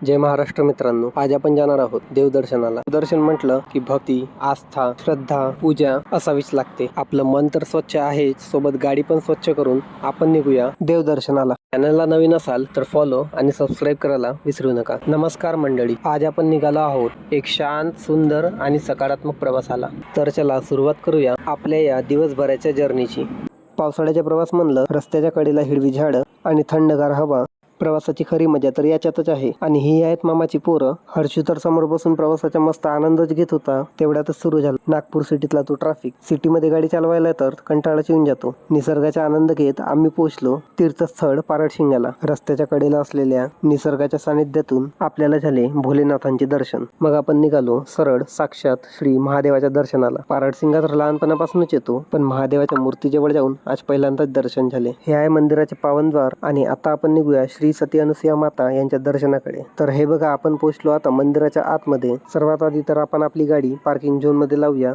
जय महाराष्ट्र मित्रांनो, आज आपण जाणार आहोत देवदर्शनाला. दर्शन म्हटलं की भक्ती, आस्था, श्रद्धा, पूजा असावीच लागते. आपलं मन तर स्वच्छ आहे, सोबत गाडी पण स्वच्छ करून आपण निघूया देवदर्शनाला. चॅनलला नवीन असाल तर फॉलो आणि सबस्क्राईब करायला विसरू नका. नमस्कार मंडळी, आज आपण निघालो आहोत एक शांत, सुंदर आणि सकारात्मक प्रवासाला. तर चला सुरुवात करूया आपल्या या दिवसभराच्या जर्नीची. पावसाळ्याचा प्रवास म्हणलं, रस्त्याच्या कडेला हिरवी झाडं आणि थंडगार हवा. प्रवासाची खरी मजा तर याच्यातच आहे. आणि ही आहेत मामाची पोरं. हर्षू तर समोर बसून प्रवासाचा मस्त आनंदच घेत होता. तेवढ्यातच सुरू झाला नागपूर सिटीतला तो ट्रॅफिक. सिटीमध्ये गाडी चालवायला तर कंटाळाच येऊन जातो. निसर्गाचा आनंद घेत आम्ही पोहोचलो तीर्थस्थळ पारडशिंग्याला. रस्त्याच्या कडेला असलेल्या निसर्गाच्या सानिध्यातून आपल्याला झाले भोलेनाथांचे दर्शन. मग आपण निघालो सरळ साक्षात श्री महादेवाच्या दर्शनाला. पारडशिंगा तर लहानपणापासूनच येतो, पण महादेवाच्या मूर्तीजवळ जाऊन आज पहिल्यांदाच दर्शन झाले. हे आहे मंदिराचे पावनद्वार आणि आता आपण निघूया श्री सती अनुसुया माता यांच्या दर्शनाकडे. तर हे बघा, आपण पोहोचलो आता मंदिराच्या आतमध्ये. सर्वात आधी तर आपण आपली गाडी पार्किंग झोन मध्ये लावूया.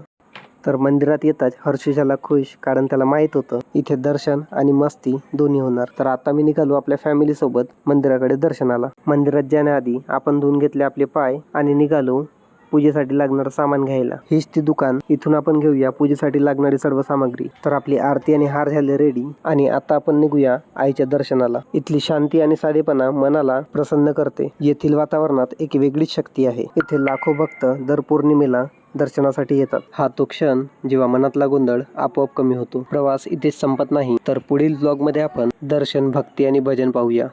तर मंदिरात येताच हर्षू झाला खुश, कारण त्याला माहित होतं इथे दर्शन आणि मस्ती दोन्ही होणार. तर आता मी निघालो आपल्या फॅमिली सोबत मंदिराकडे दर्शनाला. मंदिरात जाण्याआधी आपण धुवून घेतले आपले पाय आणि निघालो पूजेसाठी लागणारं सामान घ्यायला. हीच ती दुकान, इथून आपण घेऊया पूजेसाठी लागणारी सर्व सामग्री. तर आपली आरती आणि हार झाले रेडी आणि आता आपण निघूया आईच्या दर्शनाला. इथली शांती आणि साधेपणा मनाला प्रसन्न करते. येथील वातावरणात एक वेगळीच शक्ती आहे. इथे लाखो भक्त दर पौर्णिमेला दर्शनासाठी येतात. हा तो क्षण जेव्हा मनातला गोंधळ आपोआप कमी होतो. प्रवास इथेच संपत नाही, तर पुढील ब्लॉग मध्ये आपण दर्शन, भक्ती आणि भजन पाहूया.